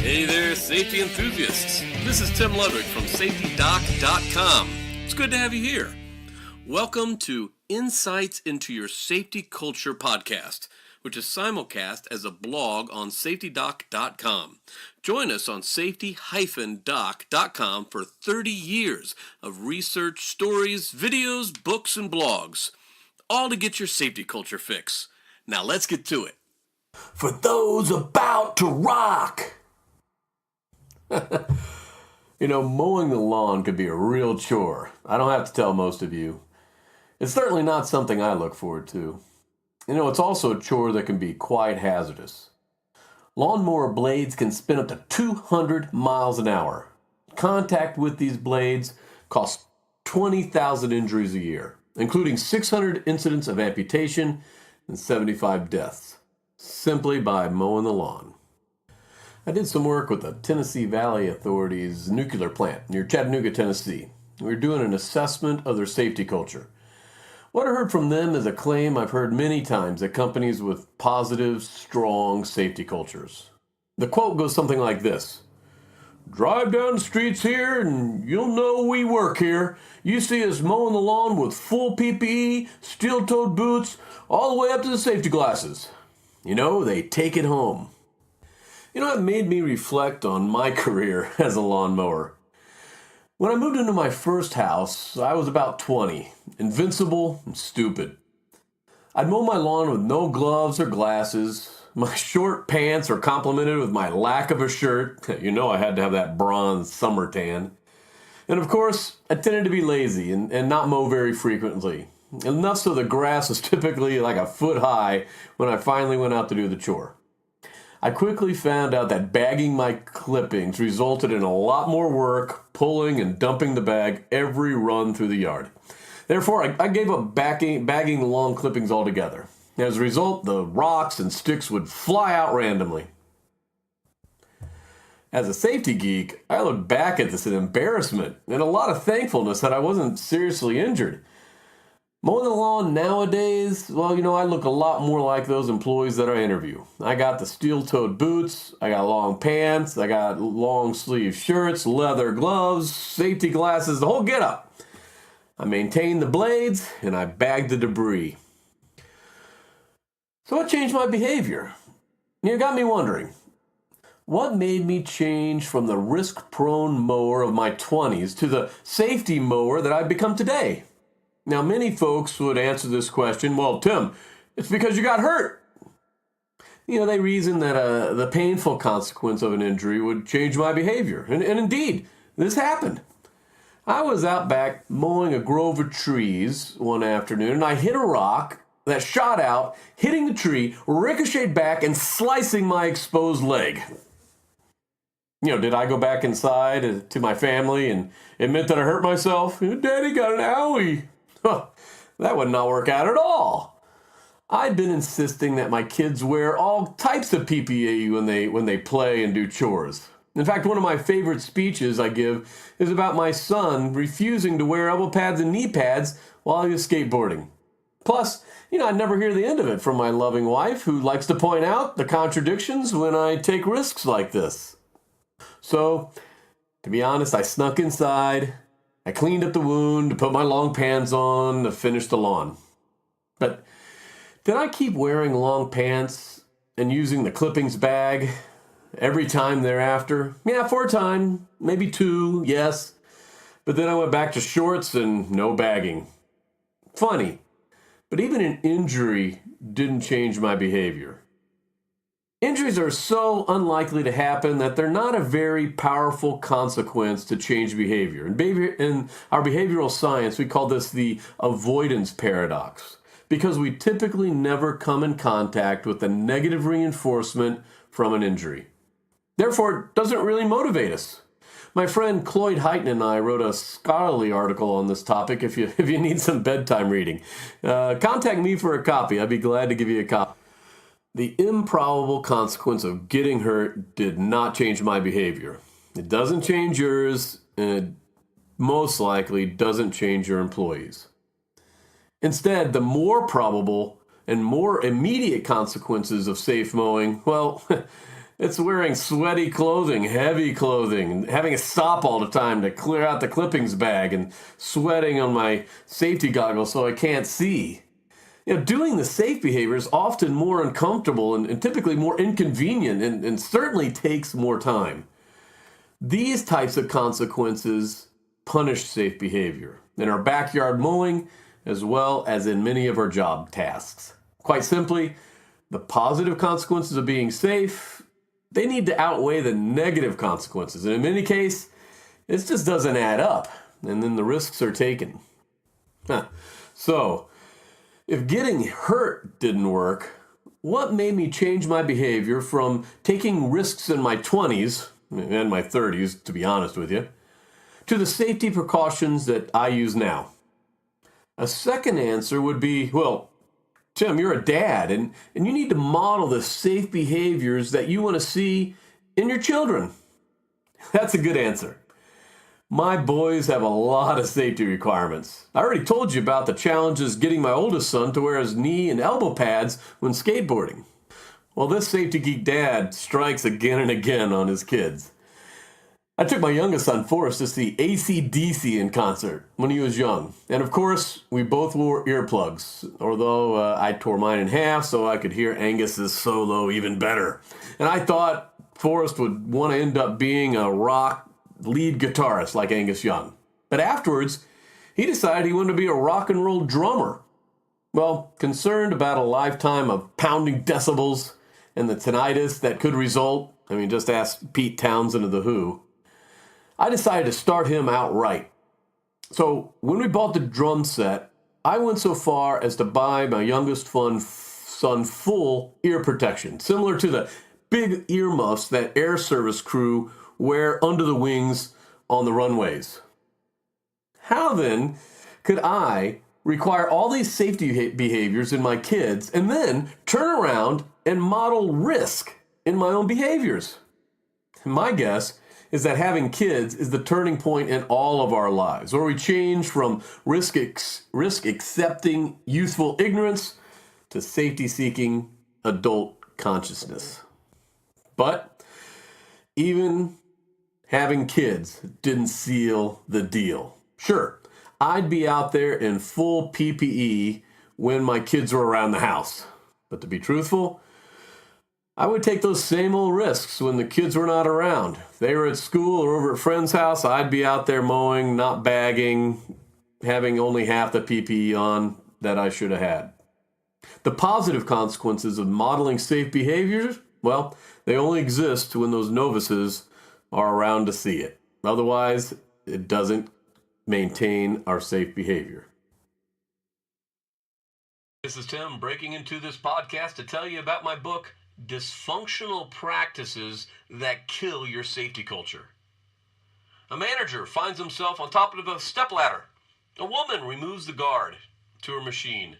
Hey there, safety enthusiasts. This is Tim Ludwig from SafetyDoc.com. It's good to have you here. Welcome to Insights into Your Safety Culture podcast, which is simulcast as a blog on SafetyDoc.com. Join us on Safety-Doc.com for 30 years of research, stories, videos, books, and blogs, all to get your safety culture fix. Now let's get to it. For those about to rock. Mowing the lawn could be a real chore. I don't have to tell most of you. It's certainly not something I look forward to. It's also a chore that can be quite hazardous. Lawnmower blades can spin up to 200 miles an hour. Contact with these blades costs 20,000 injuries a year, including 600 incidents of amputation and 75 deaths, simply by mowing the lawn. I did some work with the Tennessee Valley Authority's nuclear plant near Chattanooga, Tennessee. We were doing an assessment of their safety culture. What I heard from them is a claim I've heard many times at companies with positive, strong safety cultures. The quote goes something like this: "Drive down the streets here and you'll know we work here. You see us mowing the lawn with full PPE, steel-toed boots, all the way up to the safety glasses. They take it home." It made me reflect on my career as a lawnmower. When I moved into my first house, I was about 20, invincible and stupid. I'd mow my lawn with no gloves or glasses. My short pants were complemented with my lack of a shirt. I had to have that bronze summer tan. And of course, I tended to be lazy and not mow very frequently. Enough so the grass was typically like a foot high when I finally went out to do the chore. I quickly found out that bagging my clippings resulted in a lot more work, pulling and dumping the bag every run through the yard. Therefore, I gave up bagging the lawn clippings altogether. As a result, the rocks and sticks would fly out randomly. As a safety geek, I look back at this in embarrassment and a lot of thankfulness that I wasn't seriously injured. Mowing the lawn nowadays, I look a lot more like those employees that I interview. I got the steel-toed boots, I got long pants, I got long-sleeve shirts, leather gloves, safety glasses, the whole get-up. I maintain the blades, and I bag the debris. So what changed my behavior? It got me wondering, what made me change from the risk-prone mower of my 20s to the safety mower that I've become today? Now, many folks would answer this question, "Well, Tim, it's because you got hurt." They reason that the painful consequence of an injury would change my behavior. And indeed, this happened. I was out back mowing a grove of trees one afternoon, and I hit a rock that shot out, hitting the tree, ricocheted back, and slicing my exposed leg. Did I go back inside to my family and admit that I hurt myself? "Daddy got an owie." That would not work out at all. I'd been insisting that my kids wear all types of PPE when they play and do chores. In fact, one of my favorite speeches I give is about my son refusing to wear elbow pads and knee pads while he was skateboarding. Plus, I never hear the end of it from my loving wife, who likes to point out the contradictions when I take risks like this. So, to be honest, I snuck inside. I cleaned up the wound, put my long pants on to finish the lawn. But did I keep wearing long pants and using the clippings bag every time thereafter? Yeah, for a time, maybe two, yes. But then I went back to shorts and no bagging. Funny, but even an injury didn't change my behavior. Injuries are so unlikely to happen that they're not a very powerful consequence to change behavior. In our behavioral science, we call this the avoidance paradox, because we typically never come in contact with the negative reinforcement from an injury. Therefore, it doesn't really motivate us. My friend Cloyd Heighton and I wrote a scholarly article on this topic if you need some bedtime reading. Contact me for a copy. I'd be glad to give you a copy. The improbable consequence of getting hurt did not change my behavior. It doesn't change yours, and it most likely doesn't change your employees. Instead, the more probable and more immediate consequences of safe mowing, well, It's wearing sweaty clothing, heavy clothing, having a stop all the time to clear out the clippings bag, and sweating on my safety goggles so I can't see. Doing the safe behavior is often more uncomfortable and typically more inconvenient and certainly takes more time. These types of consequences punish safe behavior in our backyard mowing as well as in many of our job tasks. Quite simply, the positive consequences of being safe, they need to outweigh the negative consequences. And in many cases, this just doesn't add up, and then the risks are taken. So, if getting hurt didn't work, what made me change my behavior from taking risks in my 20s, and my 30s, to be honest with you, to the safety precautions that I use now? A second answer would be, well, Tim, you're a dad, and you need to model the safe behaviors that you want to see in your children. That's a good answer. My boys have a lot of safety requirements. I already told you about the challenges getting my oldest son to wear his knee and elbow pads when skateboarding. Well, this safety geek dad strikes again and again on his kids. I took my youngest son, Forrest, to see AC/DC in concert when he was young. And of course, we both wore earplugs, although I tore mine in half so I could hear Angus's solo even better. And I thought Forrest would want to end up being a rock lead guitarist like Angus Young. But afterwards, he decided he wanted to be a rock and roll drummer. Well, concerned about a lifetime of pounding decibels and the tinnitus that could result, just ask Pete Townsend of The Who, I decided to start him outright. So when we bought the drum set, I went so far as to buy my youngest son full ear protection, similar to the big earmuffs that air service crew wear under the wings on the runways. How then could I require all these safety behaviors in my kids and then turn around and model risk in my own behaviors? My guess is that having kids is the turning point in all of our lives, where we change from risk-accepting youthful ignorance to safety-seeking adult consciousness. But even having kids didn't seal the deal. Sure, I'd be out there in full PPE when my kids were around the house. But to be truthful, I would take those same old risks when the kids were not around. If they were at school or over at a friend's house, I'd be out there mowing, not bagging, having only half the PPE on that I should have had. The positive consequences of modeling safe behaviors, well, they only exist when those novices are around to see it. Otherwise, it doesn't maintain our safe behavior. This is Tim breaking into this podcast to tell you about my book, Dysfunctional Practices That Kill Your Safety Culture. A manager finds himself on top of a stepladder. A woman removes the guard to her machine.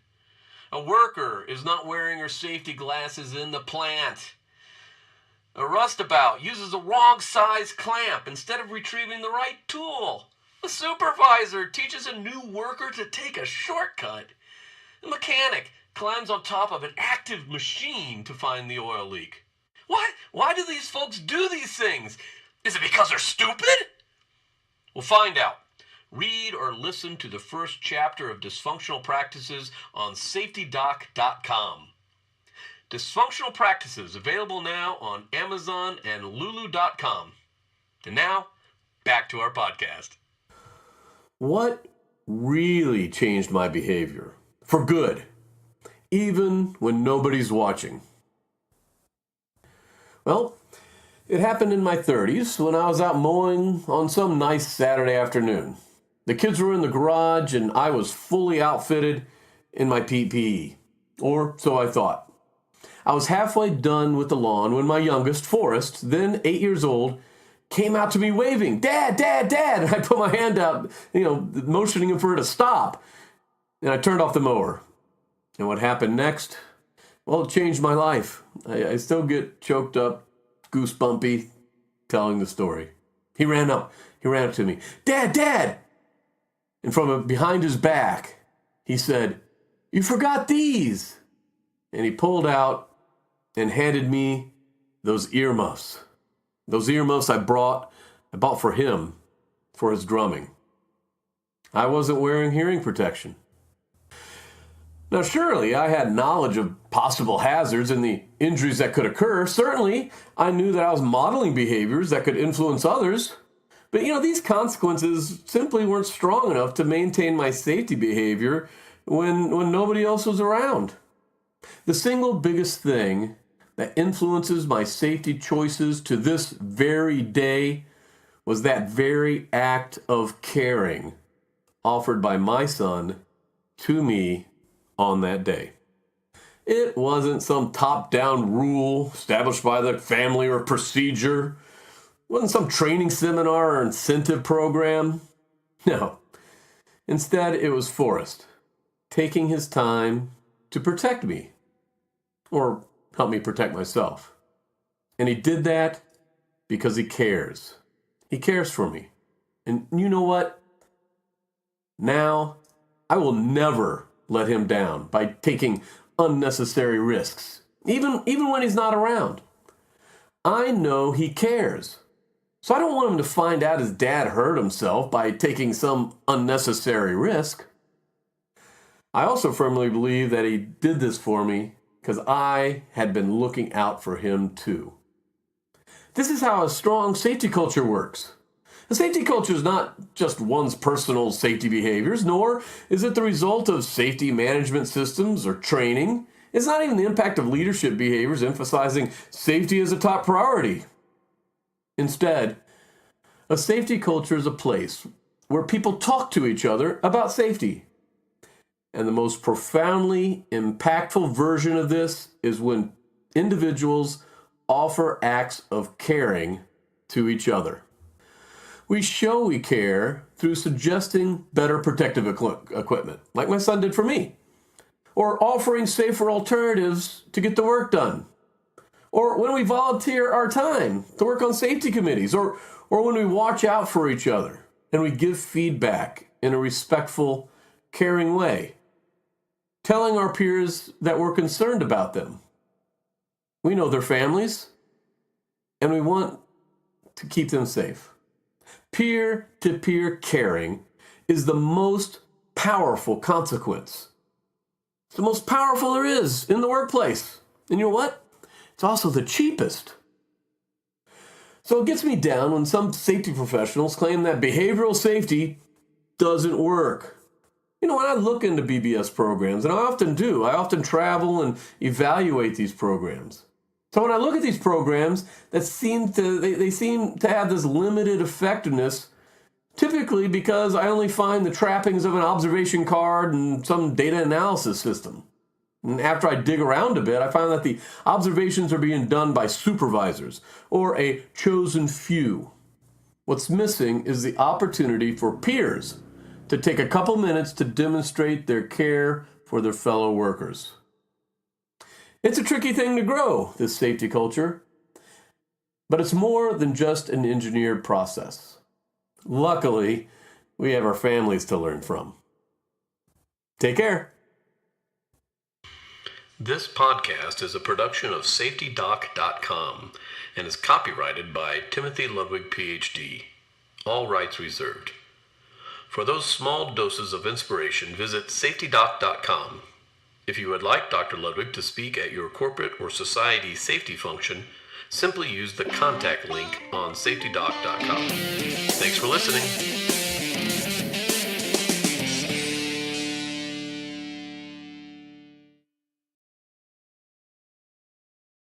A worker is not wearing her safety glasses in the plant. A rustabout uses a wrong size clamp instead of retrieving the right tool. A supervisor teaches a new worker to take a shortcut. A mechanic climbs on top of an active machine to find the oil leak. Why do these folks do these things? Is it because they're stupid? We'll find out. Read or listen to the first chapter of Dysfunctional Practices on safetydoc.com. Dysfunctional Practices, available now on Amazon and Lulu.com. And now, back to our podcast. What really changed my behavior? For good, even when nobody's watching. Well, it happened in my 30s when I was out mowing on some nice Saturday afternoon. The kids were in the garage and I was fully outfitted in my PPE, or so I thought. I was halfway done with the lawn when my youngest, Forrest, then 8 years old, came out to me waving, "Dad, Dad, Dad!" And I put my hand out, motioning him for her to stop. And I turned off the mower. And what happened next? Well, it changed my life. I still get choked up, goosebumpy, telling the story. He ran up to me. "Dad, Dad!" And from behind his back, he said, "You forgot these." And he pulled out and handed me those earmuffs. Those earmuffs I bought for him for his drumming. I wasn't wearing hearing protection. Now, surely I had knowledge of possible hazards and the injuries that could occur. Certainly, I knew that I was modeling behaviors that could influence others. But, these consequences simply weren't strong enough to maintain my safety behavior when nobody else was around. The single biggest thing that influences my safety choices to this very day was that very act of caring offered by my son to me on that day. It wasn't some top-down rule established by the family or procedure. It wasn't some training seminar or incentive program. No. Instead, it was Forrest taking his time to protect me, or help me protect myself. And he did that because he cares. He cares for me. And you know what? Now, I will never let him down by taking unnecessary risks, even when he's not around. I know he cares. So I don't want him to find out his dad hurt himself by taking some unnecessary risk. I also firmly believe that he did this for me because I had been looking out for him too. This is how a strong safety culture works. A safety culture is not just one's personal safety behaviors, nor is it the result of safety management systems or training. It's not even the impact of leadership behaviors emphasizing safety as a top priority. Instead, a safety culture is a place where people talk to each other about safety. And the most profoundly impactful version of this is when individuals offer acts of caring to each other. We show we care through suggesting better protective equipment, like my son did for me, or offering safer alternatives to get the work done, or when we volunteer our time to work on safety committees, or when we watch out for each other and we give feedback in a respectful, caring way, telling our peers that we're concerned about them. We know their families, and we want to keep them safe. Peer-to-peer caring is the most powerful consequence. It's the most powerful there is in the workplace. And you know what? It's also the cheapest. So it gets me down when some safety professionals claim that behavioral safety doesn't work. When I look into BBS programs, and I often do, I often travel and evaluate these programs. So when I look at these programs that seem to have this limited effectiveness, typically because I only find the trappings of an observation card and some data analysis system. And after I dig around a bit, I find that the observations are being done by supervisors or a chosen few. What's missing is the opportunity for peers to take a couple minutes to demonstrate their care for their fellow workers. It's a tricky thing to grow, this safety culture, but it's more than just an engineered process. Luckily, we have our families to learn from. Take care. This podcast is a production of SafetyDoc.com and is copyrighted by Timothy Ludwig, PhD. All rights reserved. For those small doses of inspiration, visit SafetyDoc.com. If you would like Dr. Ludwig to speak at your corporate or society safety function, simply use the contact link on SafetyDoc.com. Thanks for listening.